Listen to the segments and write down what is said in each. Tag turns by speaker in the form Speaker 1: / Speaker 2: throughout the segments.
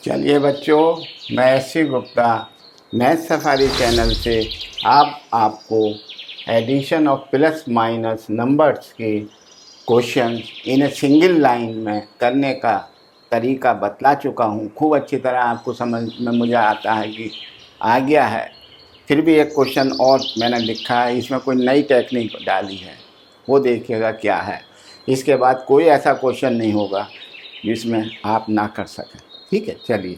Speaker 1: चलिए बच्चों, मैं S C. Gupta math safari channel से आपको addition of plus minus numbers के question in a single line में करने का तरीका बतला चुका हूँ। खूब अच्छी तरह आपको समझ में मुझे आता है कि आ गया है। फिर भी एक क्वेश्चन और मैंने लिखा है, इसमें कोई नई टेक्निक डाली है, वो देखिएगा क्या है। इसके बाद कोई ऐसा क्वेश्चन नहीं होगा जिसमें आप ना कर सकें। ठीक है, चलिए।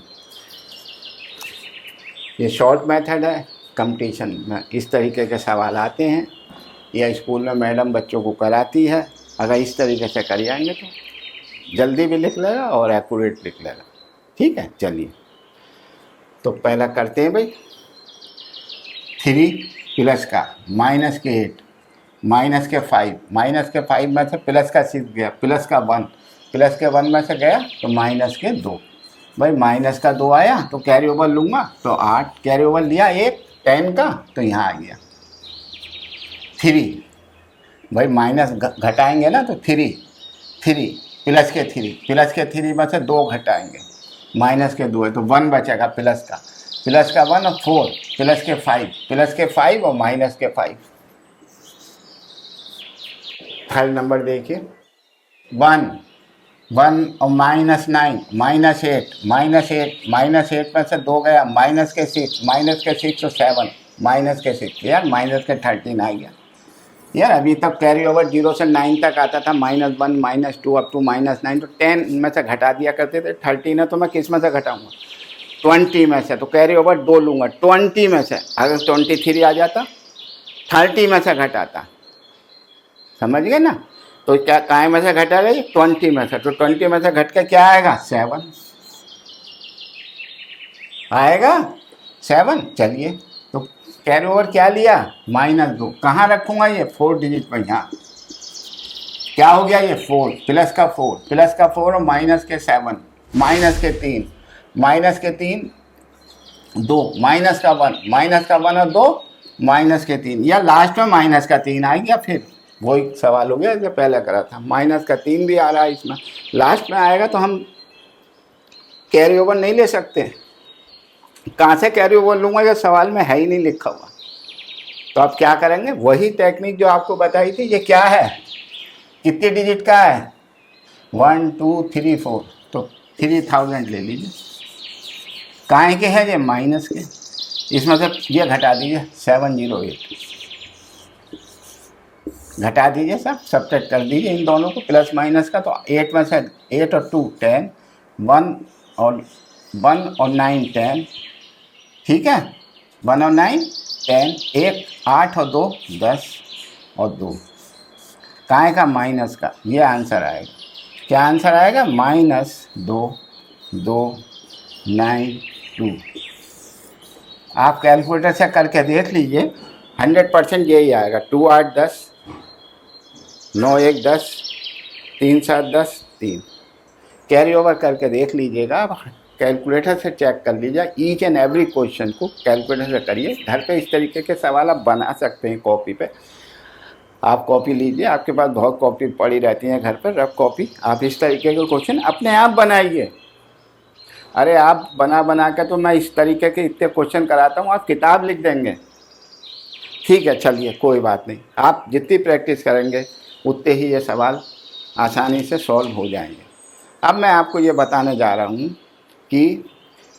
Speaker 1: ये शॉर्ट मेथड है। कंपटीशन में इस तरीके के सवाल आते हैं या स्कूल में मैडम बच्चों को कराती है। अगर इस तरीके से कर जाएंगे तो जल्दी भी लिख लेगा और एक्यूरेट लिख लेगा। ठीक है, चलिए। तो पहला करते हैं भाई। 3 प्लस का माइनस के 8 माइनस के 5 माइनस के 5 में से प्लस का 6 गया, प्लस का 1 प्लस के 1 में से गया तो माइनस के 2। भाई माइनस का 2 आया तो कैरी ओवर लूँगा तो 8 कैरी ओवर लिया, 1 10 का तो यहाँ आ गया 3। भाई माइनस घटाएंगे ना तो 3 प्लस के 3 में से 2 घटाएंगे, माइनस के 2 है तो 1 बचेगा प्लस का 1 और 4 प्लस के 5 और माइनस के 5। थर्ड नंबर देखिए, 1 और -9 -8 में से 2 गया, माइनस के 6 तो 7 माइनस के 6 यार माइनस के 13 आ गया। यार अभी तक कैरी ओवर 0 से 9 तक आता था, -1 -2 अप टू -9 तो 10 में से घटा दिया करते थे। 13 है तो मैं किस में से घटाऊंगा? 20 में से। तो कैरी ओवर 2 लूँगा 20 में से। अगर 23 आ जाता 30 में से घटाता, समझ गए ना? तो क्या काय में से घटा गई? 20 में से। तो 20 में से घट के क्या आएगा? 7 आएगा 7। चलिए, तो कैरी ओवर क्या लिया? -2। कहाँ रखूँगा ये? 4 डिजिट पर। यहाँ क्या हो गया? ये 4 प्लस का 4 और माइनस के 7 माइनस के 3 2 माइनस का 1 और 2 माइनस के 3, या लास्ट में माइनस का 3 आ गया। फिर वही सवाल हो गया जो पहले करा था, माइनस का 3 भी आ रहा है इसमें, लास्ट में आएगा तो हम कैरी ओवर नहीं ले सकते। कहाँ से कैरी ओवर लूँगा? ये सवाल में है ही नहीं लिखा हुआ। तो आप क्या करेंगे? वही टेक्निक जो आपको बताई थी। ये क्या है? कितनी डिजिट का है? 1 2 3 4, तो 3000 ले लीजिए। काहे के हैं ये? माइनस के। इसमें से ये घटा दीजिए 708, घटा दीजिए, सब्ट्रैक्ट कर दीजिए इन दोनों को, प्लस माइनस का। तो 8 में से 8 और 2 10, 1 और 9 10। ठीक है, 1 और 9 10, 1 8 और 2 10 और 2 काहे का? माइनस का। ये आंसर आएगा। क्या आंसर आएगा? -2 2 9 2। आप कैलकुलेटर से करके देख लीजिए, 100% यही आएगा। 2 8 10, 9 1 10, 3 7 10 3। कैरी ओवर करके देख लीजिएगा। आप कैलकुलेटर से चेक कर लीजिए, ईच एंड एवरी क्वेश्चन को कैलकुलेटर से करिए। घर पे इस तरीके के सवाल आप बना सकते हैं कॉपी पे। आप कॉपी लीजिए, आपके पास बहुत कॉपी पड़ी रहती है घर पर, रफ कॉपी। आप इस तरीके के क्वेश्चन अपने आप बनाइए। अरे आप बना के तो मैं इस तरीके के इतने क्वेश्चन कराता हूँ, आप किताब लिख देंगे। ठीक है, चलिए कोई बात नहीं। आप जितनी प्रैक्टिस करेंगे उतने ही ये सवाल आसानी से सॉल्व हो जाएंगे। अब मैं आपको ये बताने जा रहा हूँ कि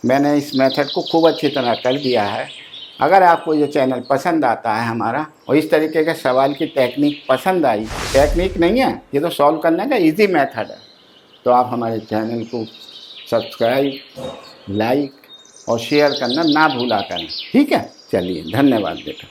Speaker 1: मैंने इस मेथड को खूब अच्छी तरह कर दिया है। अगर आपको ये चैनल पसंद आता है हमारा, और इस तरीके के सवाल की टेक्निक पसंद आई, टेक्निक नहीं है ये तो सॉल्व करने का इजी मेथड है, तो आप हमारे चैनल को सब्सक्राइब, लाइक और शेयर करना ना भूला करें। ठीक है, चलिए, धन्यवाद बेटा।